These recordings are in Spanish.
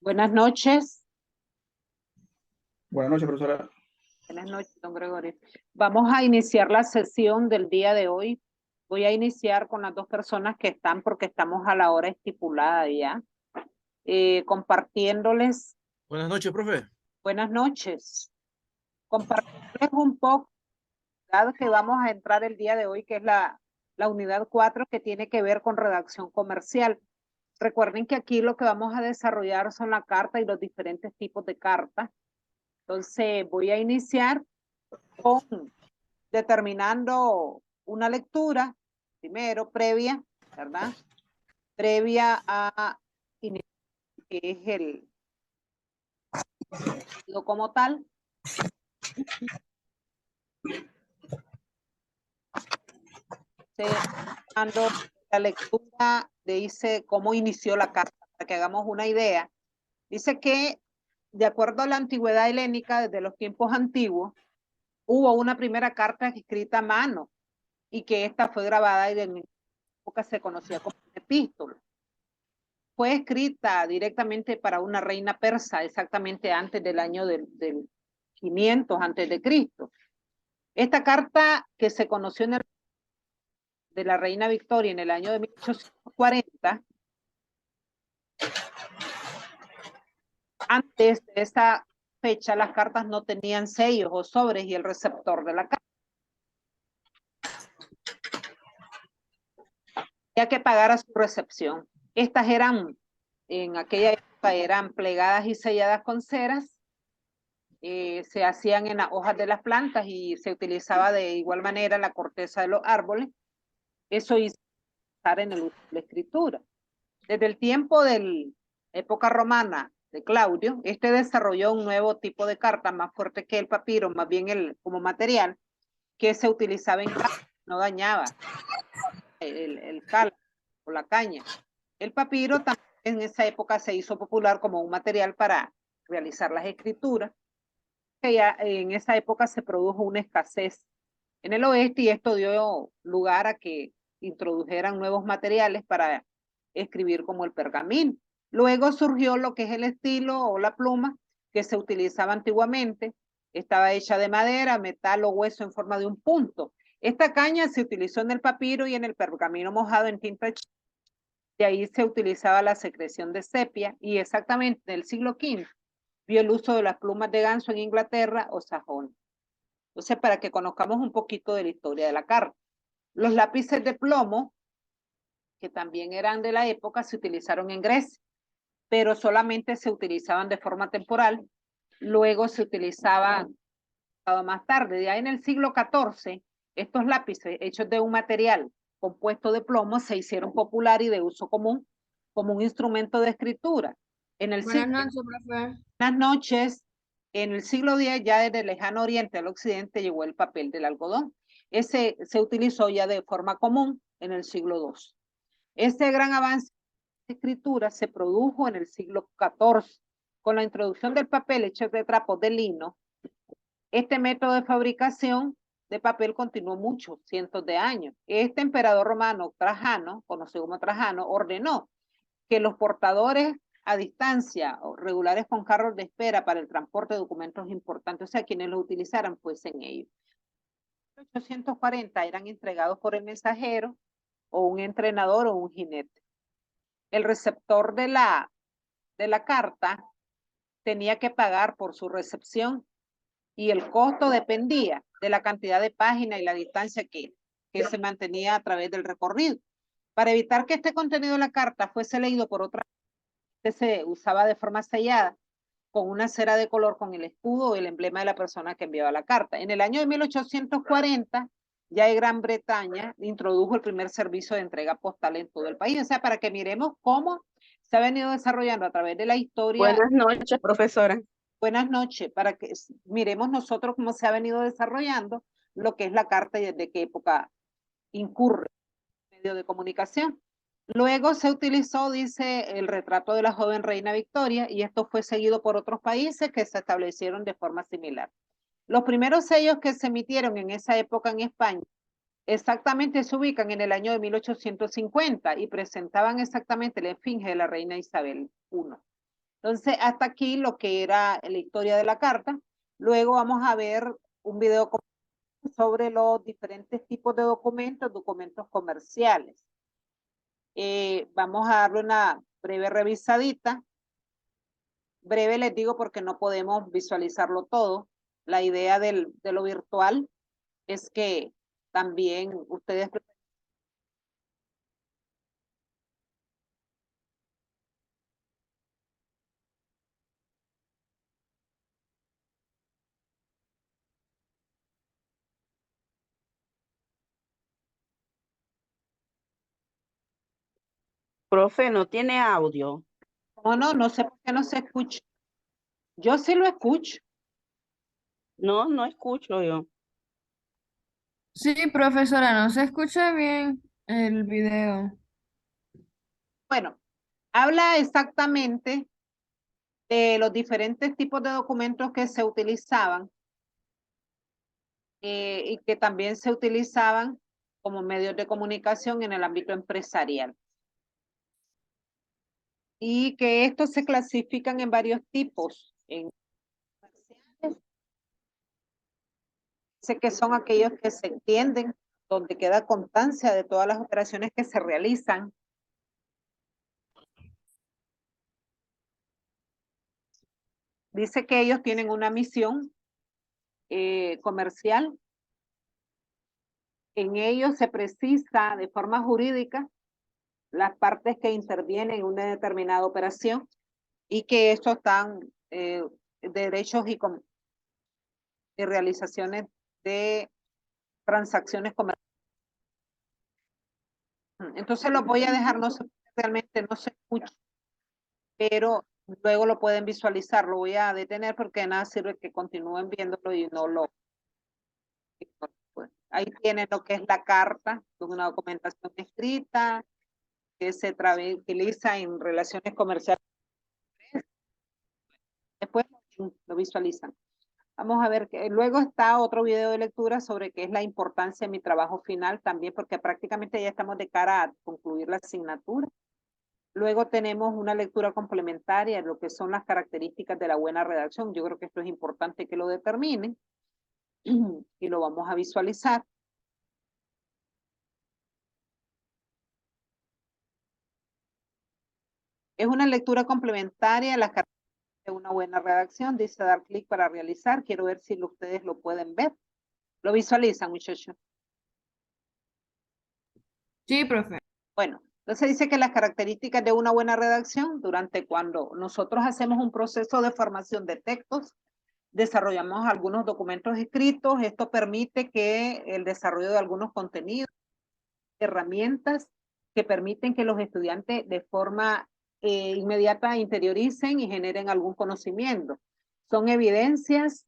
Buenas noches. Buenas noches, profesora. Buenas noches, don Gregorio. Vamos a iniciar la sesión del día de hoy. Voy a iniciar con las dos personas que están porque estamos a la hora estipulada ya. Compartiéndoles. Buenas noches, profe. Buenas noches. Compartiéndoles un poco que vamos a entrar el día de hoy, que es la unidad 4, que tiene que ver con redacción comercial. Recuerden que aquí lo que vamos a desarrollar son la carta y los diferentes tipos de cartas. Entonces voy a iniciar con determinando una lectura, primero, previa, ¿verdad? Previa a que es el como tal. Dando la lectura, dice cómo inició la carta, para que hagamos una idea. Dice que, de acuerdo a la antigüedad helénica, desde los tiempos antiguos, hubo una primera carta escrita a mano y que esta fue grabada y en época se conocía como epístola. Fue escrita directamente para una reina persa, exactamente antes del año del 500 antes de Cristo. Esta carta, que se conoció en el de la reina Victoria en el año de 1840, antes de esa fecha las cartas no tenían sellos o sobres y el receptor de la carta había que pagar a su recepción. Estas eran, en aquella época, eran plegadas y selladas con ceras. Se hacían en las hojas de las plantas y se utilizaba de igual manera la corteza de los árboles. Eso hizo estar en el uso de la escritura. Desde el tiempo de la época romana de Claudio, este desarrolló un nuevo tipo de carta más fuerte que el papiro, más bien como material, que se utilizaba en caña, no dañaba el cal o la caña. El papiro también en esa época se hizo popular como un material para realizar las escrituras, que ya en esa época se produjo una escasez en el oeste y esto dio lugar a que introdujeran nuevos materiales para escribir como el pergamino. Luego surgió lo que es el estilo o la pluma que se utilizaba antiguamente. Estaba hecha de madera, metal o hueso en forma de un punto. Esta caña se utilizó en el papiro y en el pergamino mojado en tinta. De ahí se utilizaba la secreción de sepia y exactamente en el siglo XV vio el uso de las plumas de ganso en Inglaterra o sajón. Entonces, para que conozcamos un poquito de la historia de la carta. Los lápices de plomo, que también eran de la época, se utilizaron en Grecia, pero solamente se utilizaban de forma temporal. Luego se utilizaban más tarde, ya en el siglo XIV, estos lápices hechos de un material compuesto de plomo se hicieron popular y de uso común como un instrumento de escritura. En el Buenas noches, profe. Buenas noches. En el siglo X, ya desde el lejano oriente al occidente, llegó el papel del algodón. Ese se utilizó ya de forma común en el siglo II. Este gran avance de escritura se produjo en el siglo XIV con la introducción del papel hecho de trapos de lino. Este método de fabricación de papel continuó muchos cientos de años. Este emperador romano Trajano, conocido como Trajano, ordenó que los portadores a distancia o regulares con carros de espera para el transporte de documentos importantes, o sea, quienes lo utilizaran, pues en ellos. En 840 eran entregados por el mensajero o un entrenador o un jinete. El receptor de la carta tenía que pagar por su recepción y el costo dependía de la cantidad de páginas y la distancia que se mantenía a través del recorrido. Para evitar que este contenido de la carta fuese leído por otra, se usaba de forma sellada con una cera de color con el escudo o el emblema de la persona que enviaba la carta. En el año de 1840, ya en Gran Bretaña introdujo el primer servicio de entrega postal en todo el país. O sea, para que miremos cómo se ha venido desarrollando a través de la historia. Buenas noches, profesora. Buenas noches, para que miremos nosotros cómo se ha venido desarrollando lo que es la carta y desde qué época incurre el medio de comunicación. Luego se utilizó, dice, el retrato de la joven reina Victoria y esto fue seguido por otros países que se establecieron de forma similar. Los primeros sellos que se emitieron en esa época en España exactamente se ubican en el año de 1850 y presentaban exactamente la esfinge de la reina Isabel I. Entonces, hasta aquí lo que era la historia de la carta. Luego vamos a ver un video sobre los diferentes tipos de documentos comerciales. Vamos a darle una breve revisadita. Breve les digo porque no podemos visualizarlo todo. La idea de lo virtual es que también ustedes... Profe, no tiene audio. No sé por qué no se escucha. Yo sí lo escucho. No, no escucho yo. Sí, profesora, no se escucha bien el video. Bueno, habla exactamente de los diferentes tipos de documentos que se utilizaban y que también se utilizaban como medios de comunicación en el ámbito empresarial. Y que estos se clasifican en varios tipos. Sé que son aquellos que se entienden, donde queda constancia de todas las operaciones que se realizan. Dice que ellos tienen una misión comercial. En ellos se precisa de forma jurídica las partes que intervienen en una determinada operación y que estos están derechos y realizaciones de transacciones comerciales. Entonces lo voy a dejar, no sé, realmente no se escucha, pero luego lo pueden visualizar. Lo voy a detener porque de nada sirve que continúen viéndolo y no lo... Ahí tienen lo que es la carta, que es una documentación escrita que se utiliza en relaciones comerciales. Después lo visualizan. Vamos a ver, que luego está otro video de lectura sobre qué es la importancia de mi trabajo final también, porque prácticamente ya estamos de cara a concluir la asignatura. Luego tenemos una lectura complementaria de lo que son las características de la buena redacción. Yo creo que esto es importante que lo determinen y lo vamos a visualizar. Es una lectura complementaria a las características de una buena redacción. Dice dar clic para realizar. Quiero ver si ustedes lo pueden ver. ¿Lo visualizan, muchachos? Sí, profe. Bueno, entonces dice que las características de una buena redacción, durante cuando nosotros hacemos un proceso de formación de textos, desarrollamos algunos documentos escritos, esto permite que el desarrollo de algunos contenidos, herramientas que permiten que los estudiantes de forma inmediata interioricen y generen algún conocimiento. Son evidencias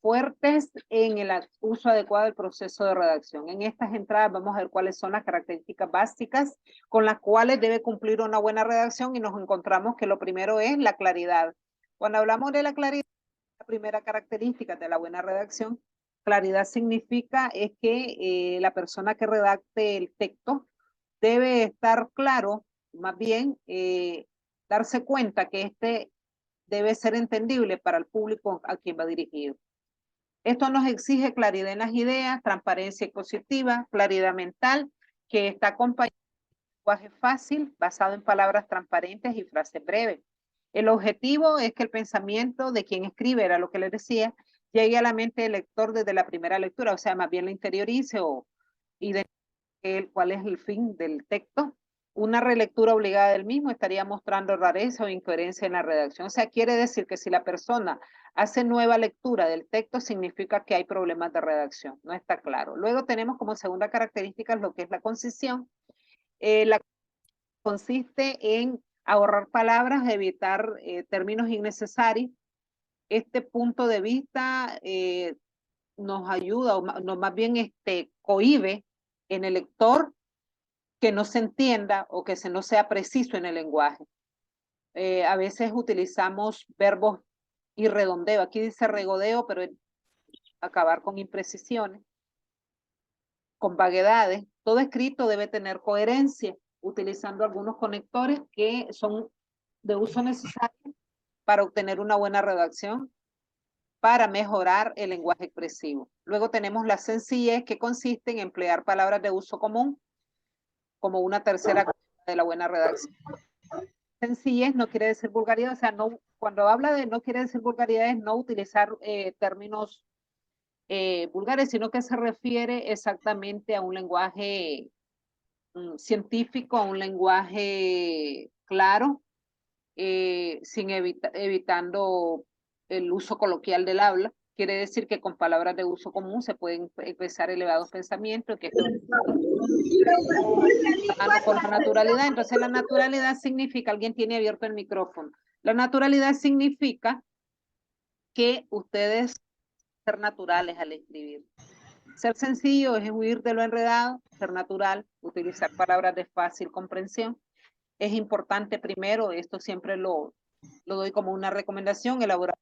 fuertes en el uso adecuado del proceso de redacción. En estas entradas vamos a ver cuáles son las características básicas con las cuales debe cumplir una buena redacción y nos encontramos que lo primero es la claridad. Cuando hablamos de la claridad, la primera característica de la buena redacción, claridad significa es que la persona que redacte el texto debe estar claro, más bien darse cuenta que este debe ser entendible para el público a quien va dirigido. Esto nos exige claridad en las ideas, transparencia expositiva, claridad mental, que está acompañada de un lenguaje fácil, basado en palabras transparentes y frases breves. El objetivo es que el pensamiento de quien escribe, era lo que les decía, llegue a la mente del lector desde la primera lectura, o sea, más bien la interiorice o identifique cuál es el fin del texto. Una relectura obligada del mismo estaría mostrando rareza o incoherencia en la redacción. O sea, quiere decir que si la persona hace nueva lectura del texto, significa que hay problemas de redacción. No está claro. Luego tenemos como segunda característica lo que es la concisión. La consiste en ahorrar palabras, evitar términos innecesarios. Este punto de vista nos ayuda, o más bien cohíbe en el lector que no se entienda o que no sea preciso en el lenguaje. A veces utilizamos verbos y redondeo. Aquí dice regodeo, pero es acabar con imprecisiones, con vaguedades. Todo escrito debe tener coherencia, utilizando algunos conectores que son de uso necesario para obtener una buena redacción, para mejorar el lenguaje expresivo. Luego tenemos la sencillez, que consiste en emplear palabras de uso común como una tercera capa de la buena redacción. Sencillez no quiere decir vulgaridad, o sea, no, cuando habla de no quiere decir vulgaridad es no utilizar términos vulgares, sino que se refiere exactamente a un lenguaje científico, a un lenguaje claro, evitando el uso coloquial del habla. Quiere decir que con palabras de uso común se pueden expresar elevados pensamientos, que esto con la naturalidad. Entonces la naturalidad significa, alguien tiene abierto el micrófono, la naturalidad significa que ustedes ser naturales al escribir. Ser sencillo es huir de lo enredado, ser natural, utilizar palabras de fácil comprensión. Es importante primero, esto siempre lo doy como una recomendación, elaborar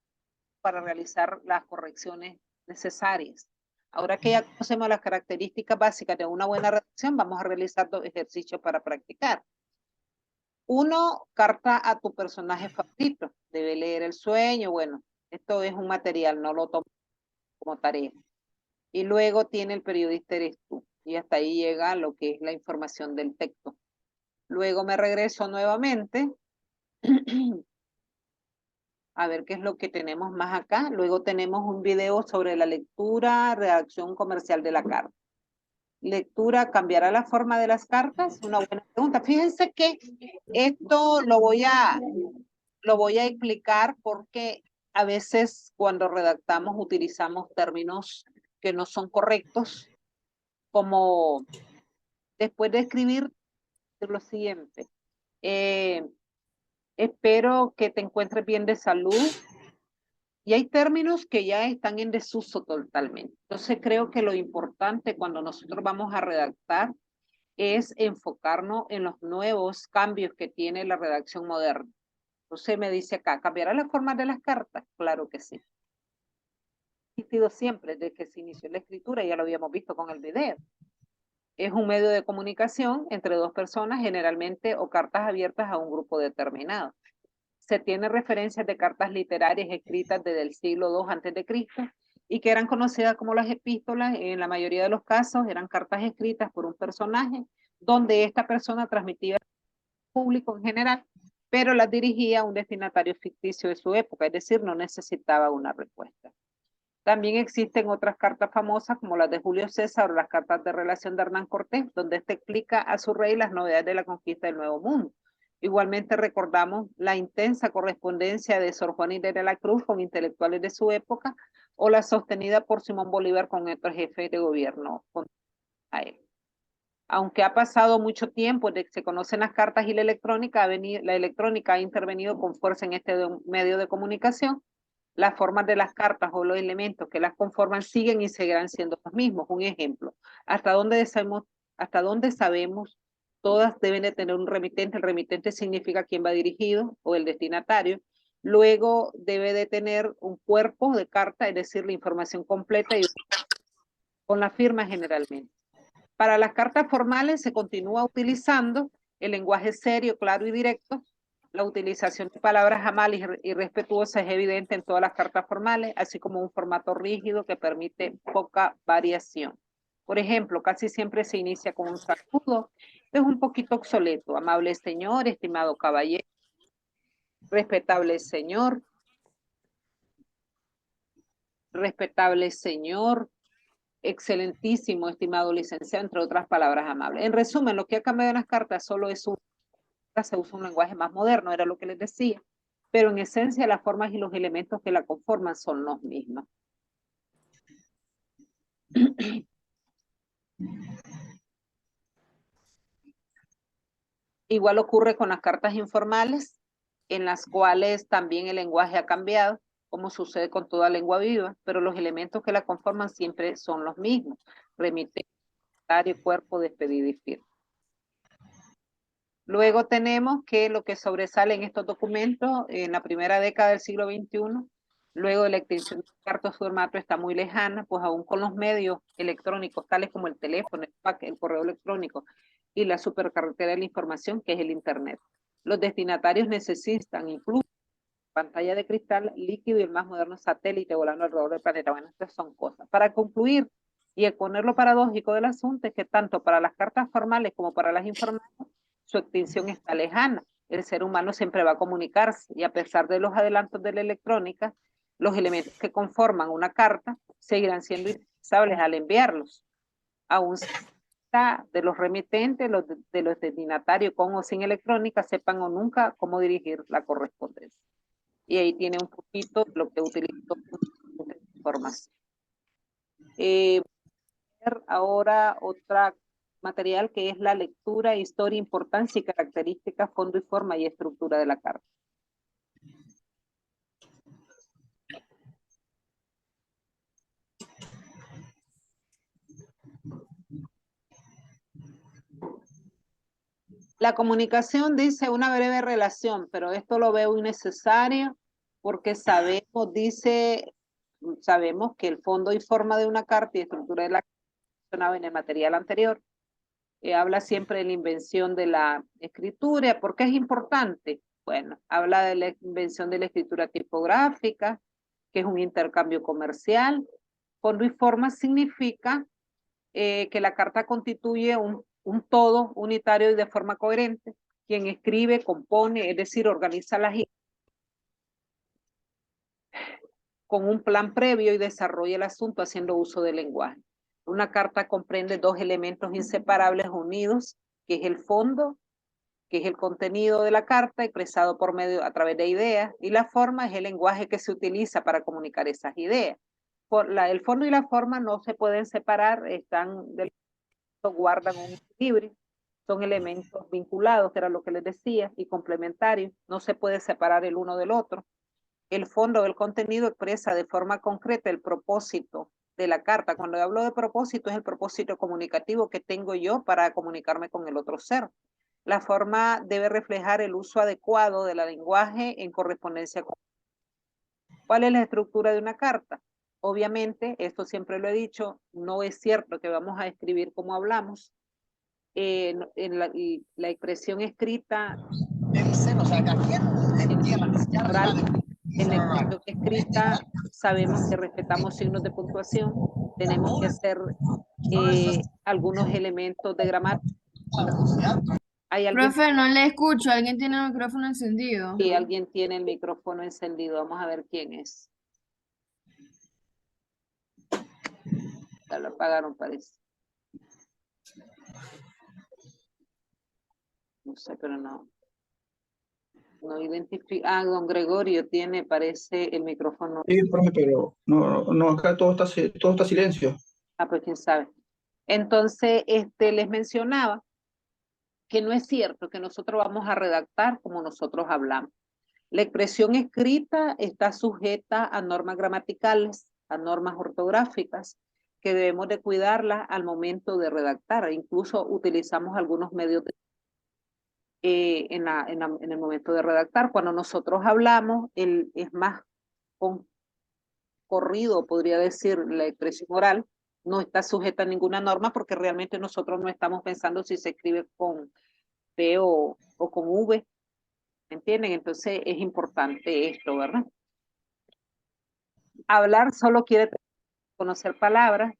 para realizar las correcciones necesarias. Ahora que ya conocemos las características básicas de una buena redacción, vamos a realizar 2 ejercicios para practicar. 1, carta a tu personaje favorito. Debe leer El sueño. Bueno, esto es un material, no lo tomo como tarea. Y luego tiene El periodista eres tú. Y hasta ahí llega lo que es la información del texto. Luego me regreso nuevamente a ver qué es lo que tenemos más acá. Luego tenemos un video sobre la lectura, redacción comercial de la carta. Lectura, ¿cambiará la forma de las cartas? Una buena pregunta. Fíjense que esto lo voy a explicar porque a veces cuando redactamos utilizamos términos que no son correctos, como después de escribir lo siguiente. Espero que te encuentres bien de salud. Y hay términos que ya están en desuso totalmente. Entonces creo que lo importante cuando nosotros vamos a redactar es enfocarnos en los nuevos cambios que tiene la redacción moderna. Entonces me dice acá, ¿cambiará la forma de las cartas? Claro que sí. Ha existido siempre, desde que se inició la escritura, ya lo habíamos visto con el video. Es un medio de comunicación entre 2 personas, generalmente, o cartas abiertas a un grupo determinado. Se tiene referencias de cartas literarias escritas desde el siglo II a.C. y que eran conocidas como las epístolas. En la mayoría de los casos eran cartas escritas por un personaje donde esta persona transmitía al público en general, pero las dirigía a un destinatario ficticio de su época, es decir, no necesitaba una respuesta. También existen otras cartas famosas como las de Julio César o las cartas de relación de Hernán Cortés, donde este explica a su rey las novedades de la conquista del Nuevo Mundo. Igualmente recordamos la intensa correspondencia de Sor Juana de la Cruz con intelectuales de su época o la sostenida por Simón Bolívar con otros jefes de gobierno a él. Aunque ha pasado mucho tiempo desde que se conocen las cartas y la electrónica ha intervenido con fuerza en este medio de comunicación. Las formas de las cartas o los elementos que las conforman siguen y seguirán siendo los mismos. Un ejemplo, hasta dónde sabemos, todas deben de tener un remitente. El remitente significa quién va dirigido o el destinatario. Luego debe de tener un cuerpo de carta, es decir, la información completa y con la firma generalmente. Para las cartas formales se continúa utilizando el lenguaje serio, claro y directo. La utilización de palabras amables y respetuosas es evidente en todas las cartas formales, así como un formato rígido que permite poca variación. Por ejemplo, casi siempre se inicia con un saludo. Es un poquito obsoleto. Amable señor, estimado caballero, respetable señor, excelentísimo, estimado licenciado, entre otras palabras amables. En resumen, lo que ha cambiado en las cartas solo es se usa un lenguaje más moderno, era lo que les decía, pero en esencia las formas y los elementos que la conforman son los mismos. Igual ocurre con las cartas informales, en las cuales también el lenguaje ha cambiado, como sucede con toda lengua viva, pero los elementos que la conforman siempre son los mismos. Remitente, cuerpo, despedida y firma. Luego tenemos que lo que sobresale en estos documentos en la primera década del siglo XXI, luego de la extinción del cartas formato está muy lejana, pues aún con los medios electrónicos tales como el teléfono, el fax, el correo electrónico y la supercarretera de la información que es el internet. Los destinatarios necesitan incluso pantalla de cristal líquido y el más moderno satélite volando alrededor del planeta. Bueno, estas son cosas. Para concluir y exponer lo paradójico del asunto es que tanto para las cartas formales como para las informales, su extinción está lejana. El ser humano siempre va a comunicarse y a pesar de los adelantos de la electrónica, los elementos que conforman una carta seguirán siendo indispensables al enviarlos. Aún de los remitentes, de los destinatarios con o sin electrónica, sepan o nunca cómo dirigir la correspondencia. Y ahí tiene un poquito lo que utilizo de información. Ahora otra material que es la lectura, historia, importancia y características, fondo y forma y estructura de la carta. La comunicación dice una breve relación, pero esto lo veo innecesario porque sabemos que el fondo y forma de una carta y estructura de la carta mencionaba en el material anterior. Habla siempre de la invención de la escritura. ¿Por qué es importante? Bueno, habla de la invención de la escritura tipográfica, que es un intercambio comercial. Fondo y forma significa que la carta constituye un todo unitario y de forma coherente. Quien escribe, compone, es decir, organiza las ideas con un plan previo y desarrolla el asunto haciendo uso del lenguaje. Una carta comprende dos elementos inseparables unidos, que es el fondo, que es el contenido de la carta expresado por medio a través de ideas, y la forma es el lenguaje que se utiliza para comunicar esas ideas. El fondo y la forma no se pueden separar, guardan un equilibrio, son elementos vinculados, que era lo que les decía, y complementarios, no se puede separar el uno del otro. El fondo del contenido expresa de forma concreta el propósito de la carta. Cuando hablo de propósito, es el propósito comunicativo que tengo yo para comunicarme con el otro ser. La forma debe reflejar el uso adecuado del lenguaje en correspondencia con... ¿Cuál es la estructura de una carta? Obviamente, esto siempre lo he dicho, no es cierto que vamos a escribir como hablamos. En la expresión escrita, en la expresión escrita sabemos que respetamos signos de puntuación, tenemos que hacer algunos elementos de gramática. ¿Hay alguien? Profe, no le escucho. ¿Alguien tiene el micrófono encendido? Sí, alguien tiene el micrófono encendido. Vamos a ver quién es. Ya lo apagaron, parece. No sé, pero no. No identifica. Ah, don Gregorio tiene, parece, el micrófono. Sí, profe, pero no, acá todo está silencio. Ah, pues quién sabe. Entonces, les mencionaba que no es cierto que nosotros vamos a redactar como nosotros hablamos. La expresión escrita está sujeta a normas gramaticales, a normas ortográficas, que debemos de cuidarlas al momento de redactar. Incluso utilizamos algunos medios en el momento de redactar. Cuando nosotros hablamos, es más corrido, podría decir, la expresión oral, no está sujeta a ninguna norma porque realmente nosotros no estamos pensando si se escribe con P o con V. ¿Entienden? Entonces es importante esto, ¿verdad? Hablar solo quiere conocer palabras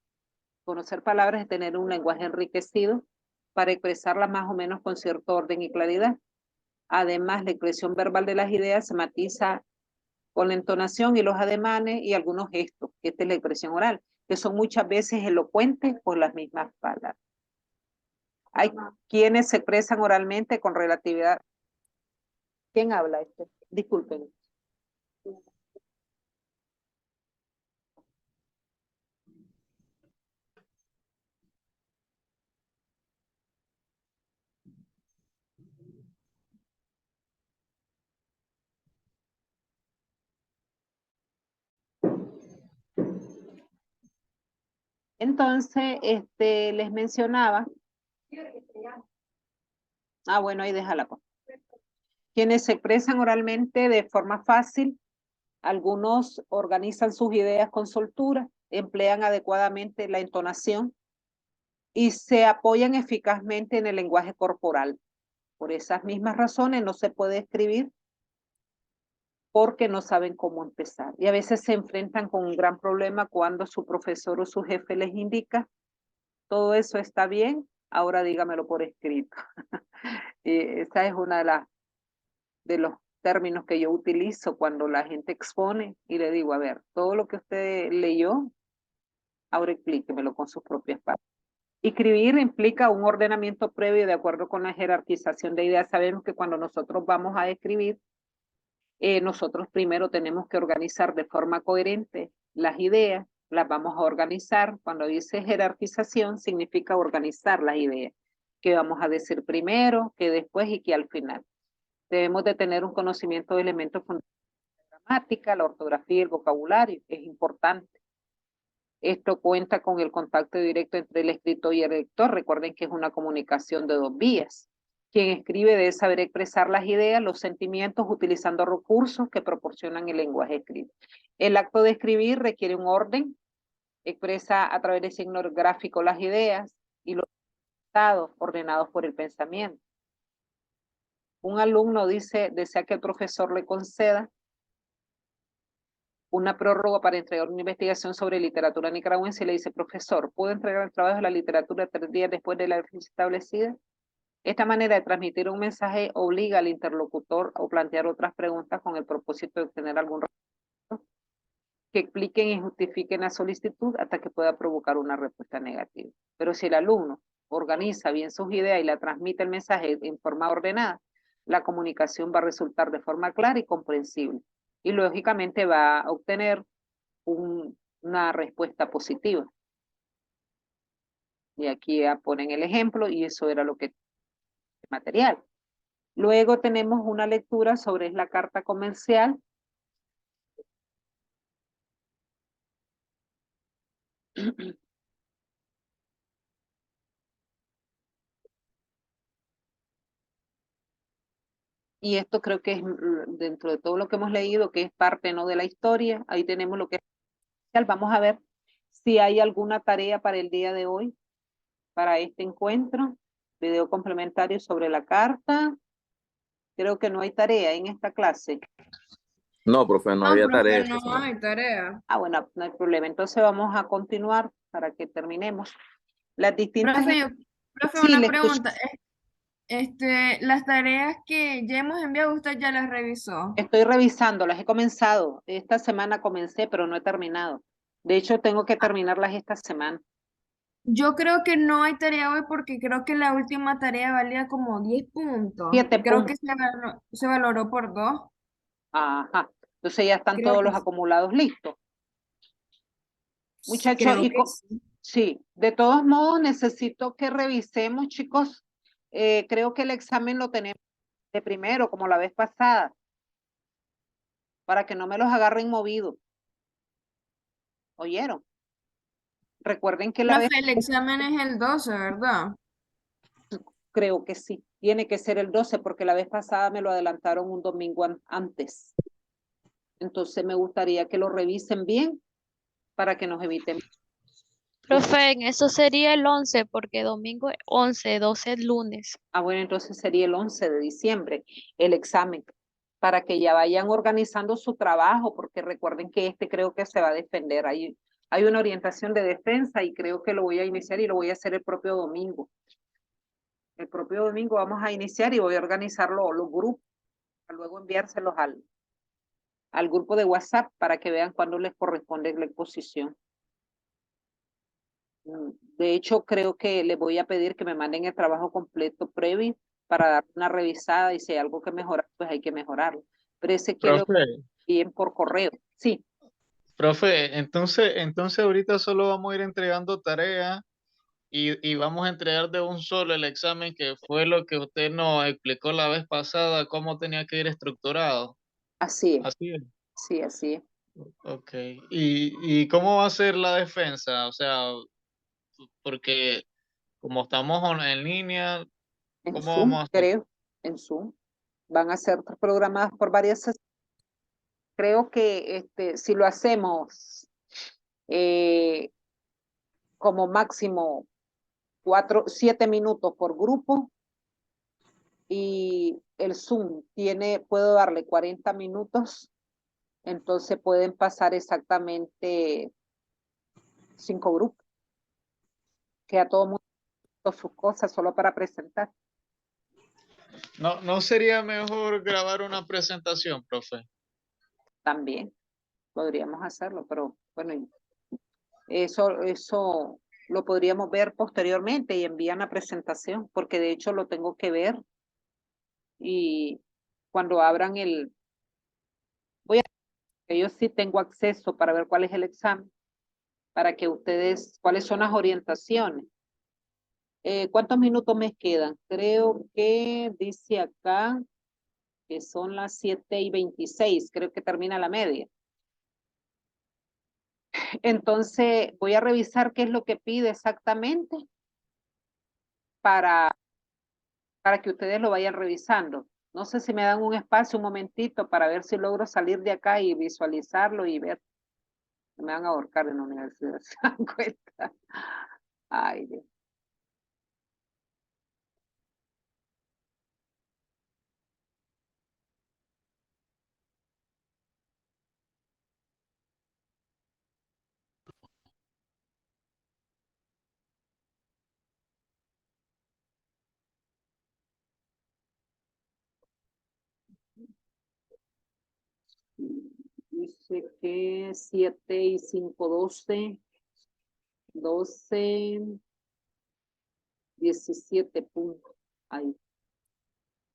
es tener un lenguaje enriquecido para expresarlas más o menos con cierto orden y claridad. Además, la expresión verbal de las ideas se matiza con la entonación y los ademanes y algunos gestos, que esta es la expresión oral, que son muchas veces elocuentes por las mismas palabras. Hay quienes se expresan oralmente con relatividad. ¿Quién habla? Disculpen. Entonces, les mencionaba. Ah, bueno, ahí déjala. Quienes se expresan oralmente de forma fácil, algunos organizan sus ideas con soltura, emplean adecuadamente la entonación y se apoyan eficazmente en el lenguaje corporal. Por esas mismas razones no se puede escribir porque no saben cómo empezar. Y a veces se enfrentan con un gran problema cuando su profesor o su jefe les indica, todo eso está bien, ahora dígamelo por escrito. Y esa es una de los términos que yo utilizo cuando la gente expone y le digo, a ver, todo lo que usted leyó, ahora explíquemelo con sus propias palabras. Escribir implica un ordenamiento previo de acuerdo con la jerarquización de ideas. Sabemos que cuando nosotros vamos a escribir, nosotros primero tenemos que organizar de forma coherente las ideas, las vamos a organizar. Cuando dice jerarquización, significa organizar las ideas. ¿Qué vamos a decir primero, qué después y qué al final? Debemos de tener un conocimiento de elementos fundamentales de la gramática, la ortografía y el vocabulario. Es importante. Esto cuenta con el contacto directo entre el escritor y el lector. Recuerden que es una comunicación de dos vías. Quien escribe debe saber expresar las ideas, los sentimientos, utilizando recursos que proporcionan el lenguaje escrito. El acto de escribir requiere un orden, expresa a través de signos gráficos las ideas y los estados ordenados por el pensamiento. Un alumno desea que el profesor le conceda una prórroga para entregar una investigación sobre literatura nicaragüense y le dice, profesor, ¿puedo entregar el trabajo de la literatura 3 días después de la fecha establecida? Esta manera de transmitir un mensaje obliga al interlocutor a plantear otras preguntas con el propósito de obtener algún resultado que expliquen y justifiquen la solicitud hasta que pueda provocar una respuesta negativa. Pero si el alumno organiza bien sus ideas y la transmite el mensaje en forma ordenada, la comunicación va a resultar de forma clara y comprensible. Y lógicamente va a obtener una respuesta positiva. Y aquí ya ponen el ejemplo y eso era lo que material. Luego tenemos una lectura sobre la carta comercial. Y esto creo que es dentro de todo lo que hemos leído, que es parte no de la historia. Ahí tenemos lo que es. Vamos a ver si hay alguna tarea para el día de hoy, para este encuentro. Video complementario sobre la carta. Creo que no hay tarea en esta clase. No, profe, no No, había profe, tarea esta no semana. hay tarea. Ah, bueno, no hay problema. Entonces vamos a continuar para que terminemos. Las distintas... Profe, Sí, una le escucho. pregunta. Las tareas que ya hemos enviado, ¿usted ya las revisó? Estoy revisándolas, he comenzado. Esta semana comencé, pero no he terminado. De hecho, tengo que terminarlas esta semana. Yo creo que no hay tarea hoy porque creo que la última tarea valía como 10 puntos. 7 Y creo que puntos. se valoró por 2. Ajá. Entonces ya están Creo todos que los acumulados listos. Muchachos, creo que sí. sí, de todos modos necesito que revisemos, chicos. Creo que el examen lo tenemos de primero, como la vez pasada, para que no me los agarren movidos. ¿Oyeron? Recuerden que la vez, Profe, el examen es el 12, ¿verdad? creo que sí, tiene que ser el 12 porque la vez pasada me lo adelantaron un domingo antes. Entonces me gustaría que lo revisen bien para que nos eviten. Profe, en eso sería el 11, porque domingo es 11, 12 es lunes. Ah, bueno, entonces sería el 11 de diciembre el examen, para que ya vayan organizando su trabajo, porque recuerden que creo que se va a defender. Hay una orientación de defensa y creo que lo voy a iniciar y lo voy a hacer el propio domingo. El propio domingo vamos a iniciar y voy a organizar los grupos, para luego enviárselos al grupo de WhatsApp para que vean cuándo les corresponde la exposición. De hecho, creo que les voy a pedir que me manden el trabajo completo previo para dar una revisada y si hay algo que mejorar, pues hay que mejorarlo. Pero ese quiero Profe, bien por correo. Sí, profe, entonces ahorita solo vamos a ir entregando tareas y vamos a entregar de un solo el examen, que fue lo que usted nos explicó la vez pasada, cómo tenía que ir estructurado. así es. Así es. Sí, así es. Ok. ¿Y cómo va a ser la defensa? O sea, porque como estamos en línea, En ¿cómo Zoom, vamos a hacer? creo. En Zoom. Van a ser programadas por varias sesiones. Creo que si lo hacemos eh, como máximo 7 minutos por grupo, y el Zoom puedo darle 40 minutos, Entonces pueden pasar exactamente 5 grupos. Que a todo mundo sus cosas solo para presentar. ¿No sería mejor grabar una presentación, profe? También podríamos hacerlo, pero bueno, eso lo podríamos ver posteriormente y envían la presentación, porque de hecho lo tengo que ver y cuando abran yo sí tengo acceso para ver cuál es el examen, para que ustedes, cuáles son las orientaciones. ¿Cuántos minutos me quedan? Creo que dice acá que son las 7:26, creo que termina la media. Entonces voy a revisar qué es lo que pide exactamente para que ustedes lo vayan revisando. No sé si me dan un espacio, un momentito, para ver si logro salir de acá y visualizarlo y ver. Me van a ahorcar en la universidad, ¿se dan cuenta? Ay, Dios. Dice que 7 y 5, 12, 17 puntos. Ahí.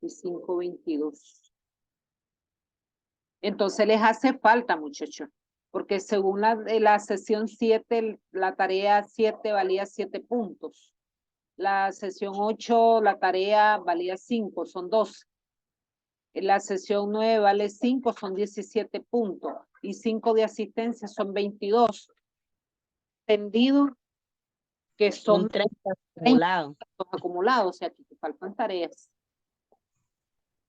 Y 5, 22. Entonces les hace falta, muchachos, porque según la sesión 7, la tarea 7 valía 7 puntos. La sesión 8, la tarea valía 5, son 12. La sesión 9 vale 5, son 17 puntos. Y 5 de asistencia son 22. Entendido que son Son 30 acumulados. acumulados, o sea, aquí faltan tareas.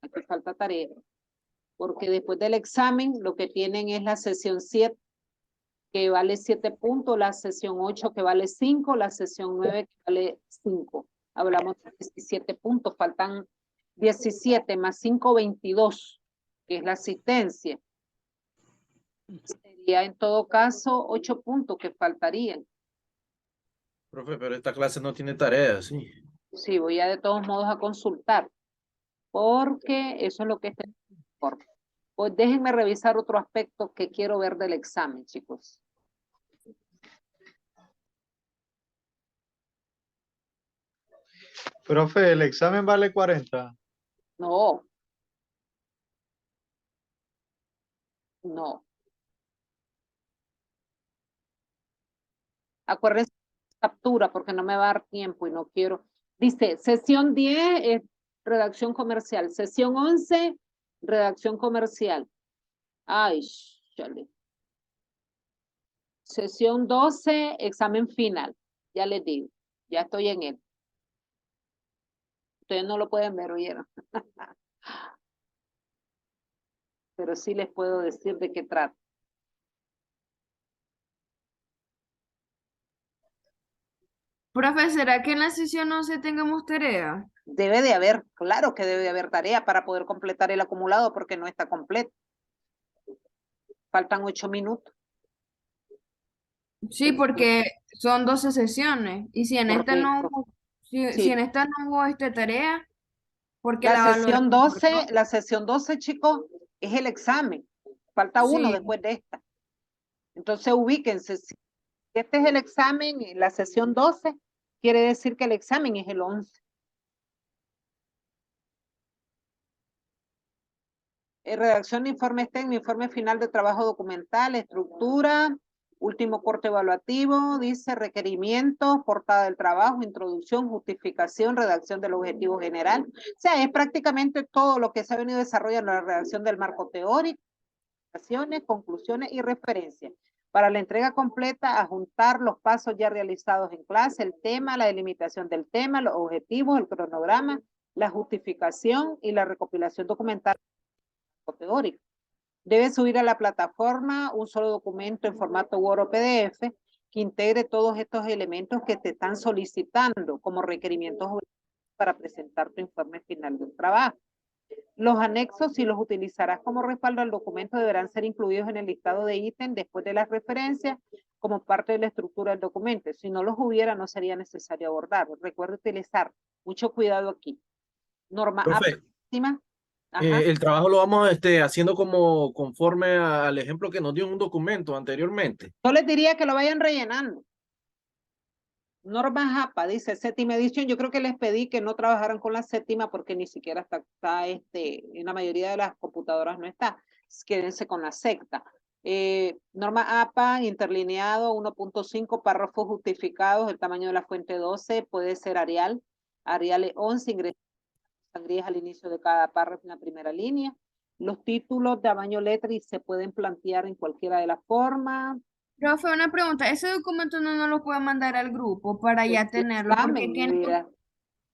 Aquí falta tarea. Porque después del examen, lo que tienen es la sesión 7, que vale 7 puntos, la sesión 8 que vale 5, la sesión 9 que vale 5. Hablamos de 17 puntos, faltan 17 más 5, 22, que es la asistencia. Sería en todo caso 8 puntos que faltarían. Profe, pero esta clase no tiene tareas, ¿sí? Sí, voy a de todos modos a consultar, porque eso es lo que está en el informe. Pues déjenme revisar otro aspecto que quiero ver del examen, chicos. Profe, el examen vale 40. No. No. Acuérdense, captura porque no me va a dar tiempo y no quiero. Dice, sesión 10 es redacción comercial. Sesión 11, redacción comercial. Ay, chale. Sesión 12, examen final. Ya les digo, ya estoy en él. Ustedes no lo pueden ver, ¿oyeron? Pero sí les puedo decir de qué trata. Profe, ¿será que en la sesión 11 tengamos tarea? Debe de haber, claro que debe de haber tarea para poder completar el acumulado porque no está completo. Faltan 8 minutos. Sí, porque son 12 sesiones. Y si en esta no Correcto. hubo, si Sí. en esta no hubo tarea, porque La la sesión valoración 12, la sesión 12, chicos, es el examen. Falta uno Sí. después de esta. Entonces ubíquense. Si este es el examen, la sesión 12, quiere decir que el examen es el 11. Redacción de informes técnicos, informe final de trabajo documental, estructura, último corte evaluativo, dice requerimientos, portada del trabajo, introducción, justificación, redacción del objetivo general. O sea, es prácticamente todo lo que se ha venido desarrollando en la redacción del marco teórico, conclusiones y referencias. Para la entrega completa, adjuntar los pasos ya realizados en clase, el tema, la delimitación del tema, los objetivos, el cronograma, la justificación y la recopilación documental teórico. Debe subir a la plataforma un solo documento en formato Word o PDF que integre todos estos elementos que te están solicitando como requerimientos para presentar tu informe final del trabajo. Los anexos, si los utilizarás como respaldo al documento, deberán ser incluidos en el listado de ítems después de las referencias como parte de la estructura del documento. Si no los hubiera, no sería necesario abordar. Recuerda utilizar. Mucho cuidado aquí. Norma Profe, máxima. Ajá. el trabajo lo vamos haciendo como conforme al ejemplo que nos dio en un documento anteriormente. Yo les diría que lo vayan rellenando. Norma APA, dice séptima edición. Yo creo que les pedí que no trabajaran con la séptima porque ni siquiera está en la mayoría de las computadoras no está. Quédense con la sexta. Norma APA, interlineado 1.5, párrafos justificados, el tamaño de la fuente 12, puede ser Arial. Arial 11, ingresar sangrías al inicio de cada párrafo en la primera línea. Los títulos de tamaño letra y se pueden plantear en cualquiera de las formas. Profe, una pregunta, ese documento no lo puede mandar al grupo para ya tenerlo, porque Examen, tiene... mira,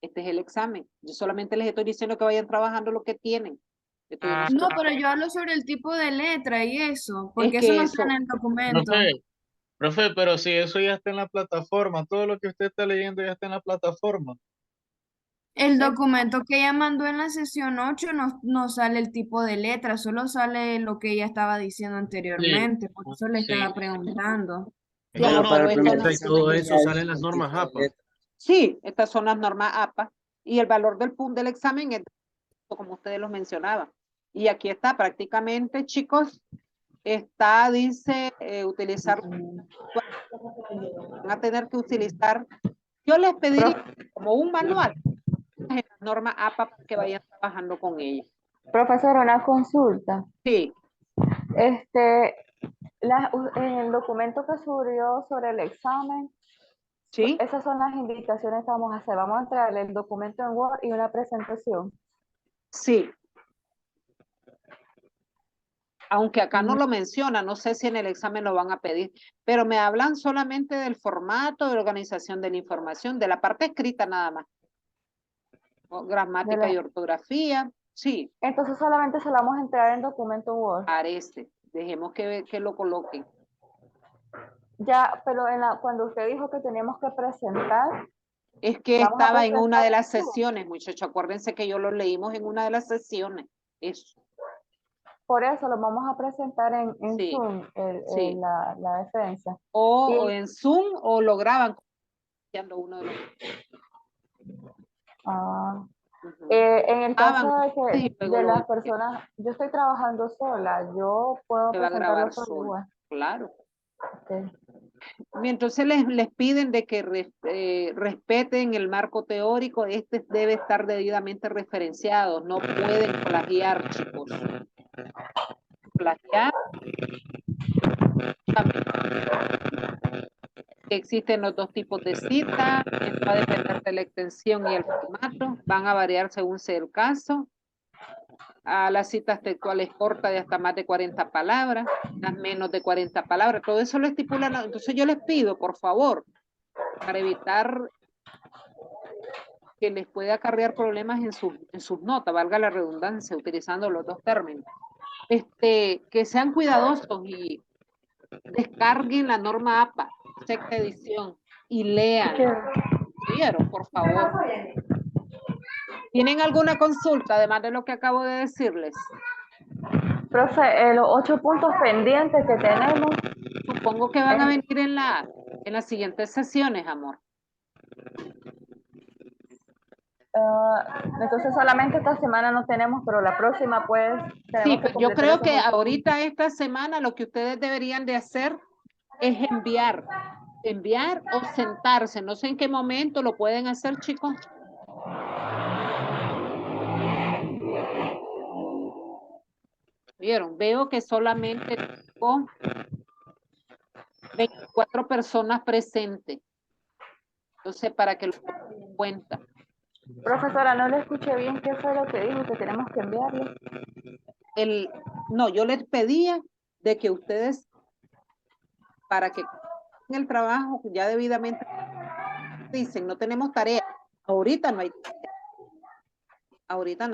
este es el examen. Yo solamente les estoy diciendo que vayan trabajando lo que tienen. No, pero yo hablo sobre el tipo de letra y eso, porque Es que eso no está eso- en el documento. Profe, pero si eso ya está en la plataforma, todo lo que usted está leyendo ya está en la plataforma. El documento que ella mandó en la sesión 8 no sale el tipo de letra, solo sale lo que ella estaba diciendo anteriormente, por eso le Sí. estaba preguntando. Claro, No, pero no, esto pero no- todo eso sale en las normas APA. Sí, estas son las normas APA y el valor del punto del examen es como ustedes lo mencionaban. Y aquí está prácticamente, chicos, dice, utilizar, van a tener que utilizar, yo les pediría como un manual, en las normas APA para que vayan trabajando con ella. Profesora, una consulta. Sí, En el documento que subió sobre el examen, sí, esas son las indicaciones que vamos a hacer. Vamos a entregarle el documento en Word y una presentación. sí. Aunque acá no lo menciona, no sé si en el examen lo van a pedir, pero me hablan solamente del formato de organización de la información, de la parte escrita nada más. Gramática y ortografía, sí, Entonces solamente se la vamos a entregar en documento Word. parece. Dejemos que lo coloquen. Ya, pero cuando usted dijo que teníamos que presentar, Es que Vamos a estaba en una presentar de las en Zoom. sesiones, muchachos. Acuérdense que yo lo leímos en una de las sesiones. Eso, por eso lo vamos a presentar en Sí, Zoom, sí. la defensa. O en Zoom o lo graban uno de los. Ah, Ujú. en el caso Graban, sí, luego de lo las personas, yo estoy trabajando sola, yo puedo se va a presentarlo grabar solo solo. igual. Claro. Ok. Entonces les piden de que respeten el marco teórico, debe estar debidamente referenciado, no pueden plagiar, chicos. Plagiar. Existen los dos tipos de cita, esto va a depender de la extensión y el formato, van a variar según sea el caso. A las citas textuales cortas de hasta más de 40 palabras, las menos de 40 palabras, todo eso lo estipulan. Entonces yo les pido, por favor, para evitar que les pueda acarrear problemas en sus notas, valga la redundancia, utilizando los dos términos, que sean cuidadosos y descarguen la norma APA, sexta edición, y lean. ¿Vieron? Por favor. ¿Tienen alguna consulta, además de lo que acabo de decirles? Profe, los 8 puntos pendientes que tenemos. Supongo que van a venir en las siguientes sesiones, amor. Entonces solamente esta semana no tenemos, pero la próxima pues tenemos Sí, que yo completar creo esos que 8 ahorita esta semana lo que ustedes deberían de hacer es enviar o sentarse. No sé en qué momento lo pueden hacer, chicos. ¿Vieron? Veo que solamente tengo 24 personas presentes. Entonces, para que lo tomen en cuenta. Profesora, no le escuché bien qué fue lo que dijo que tenemos que enviarle. No, yo les pedía de que ustedes, para que en el trabajo ya debidamente dicen, no tenemos tarea. Ahorita no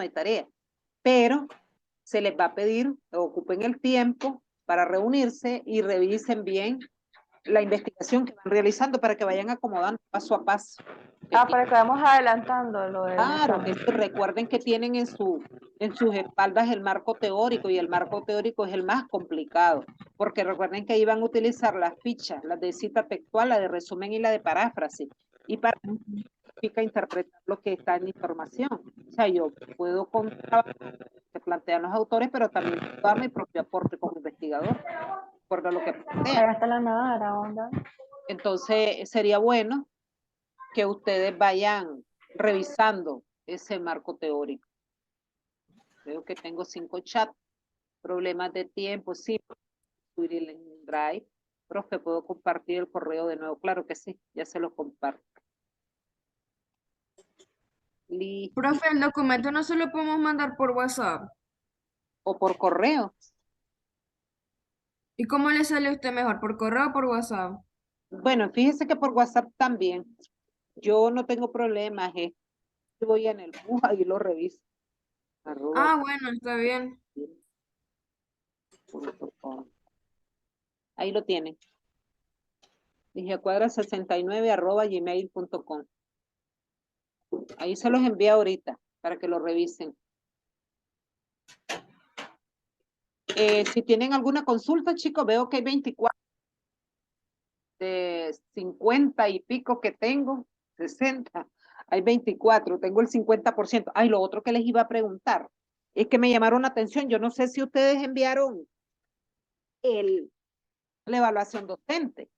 hay tarea, pero se les va a pedir, ocupen el tiempo para reunirse y revisen bien la investigación que van realizando para que vayan acomodando paso a paso. Para que vamos adelantando lo del Claro, examen. recuerden que tienen en sus espaldas el marco teórico y el marco teórico es el más complicado, porque recuerden que ahí van a utilizar las fichas, la de cita textual, la de resumen y la de paráfrasis. Y para significa interpretar lo que está en la información. O sea, yo puedo contar que plantean los autores, pero también puedo dar mi propio aporte como investigador, por lo que plantean. Ahí está la nadadora, onda. Entonces, sería bueno que ustedes vayan revisando ese marco teórico. Veo que tengo 5 chats. Problemas de tiempo, sí, subir el Drive. Profe, ¿puedo compartir el correo de nuevo? Claro que sí, ya se lo comparto. Listo. Profe, el documento no se lo podemos mandar por WhatsApp. O por correo. ¿Y cómo le sale a usted mejor, por correo o por WhatsApp? Bueno, fíjese que por WhatsApp también. Yo no tengo problemas. Voy en el bus y lo reviso. Ah, bueno, está bien. Ahí lo tienen. ligiacuadra69@gmail.com. Ahí se los envío ahorita para que lo revisen. Si tienen alguna consulta, chicos, veo que hay 24 de 50 y pico que tengo, 60. Hay 24, tengo el 50%. Ay, lo otro que les iba a preguntar es que me llamaron la atención. Yo no sé si ustedes enviaron la evaluación docente,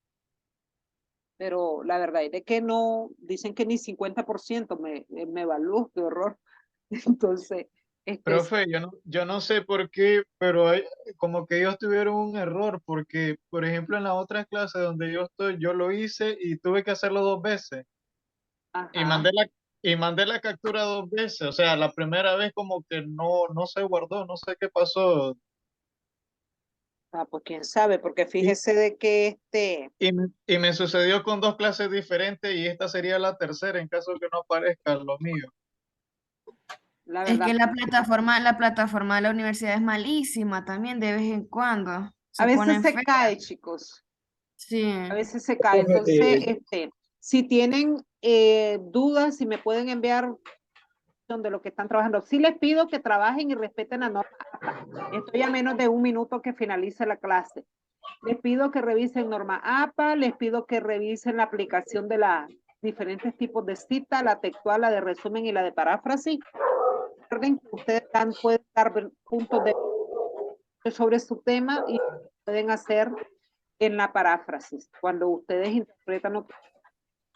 pero la verdad es de que no, dicen que ni 50% me evaluó, qué horror. Entonces, Profe, yo no sé por qué, pero como que ellos tuvieron un error, porque, por ejemplo, en la otra clase donde yo estoy, yo lo hice y tuve que hacerlo 2 veces. Y ajá. mandé la captura 2 veces. O sea, la primera vez como que no se guardó, no sé qué pasó. Pues quién sabe, porque Y, fíjese de que y me sucedió con 2 clases diferentes y esta sería la tercera en caso que no aparezca lo mío. la Es verdad, que la plataforma de la universidad es malísima también de vez en cuando. a Se veces ponen se feas. cae, chicos. Sí. A veces se cae. Profe, Entonces, si tienen dudas, si me pueden enviar de lo que están trabajando. Sí les pido que trabajen y respeten la norma APA. Estoy a menos de un minuto que finalice la clase. Les pido que revisen norma APA, les pido que revisen la aplicación de los diferentes tipos de cita, la textual, la de resumen y la de paráfrasis. Recuerden que ustedes pueden dar puntos de sobre su tema y pueden hacer en la paráfrasis. Cuando ustedes interpretan lo que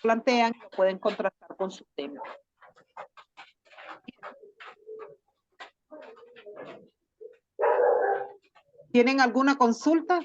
plantean, lo pueden contrastar con su tema. ¿Tienen alguna consulta?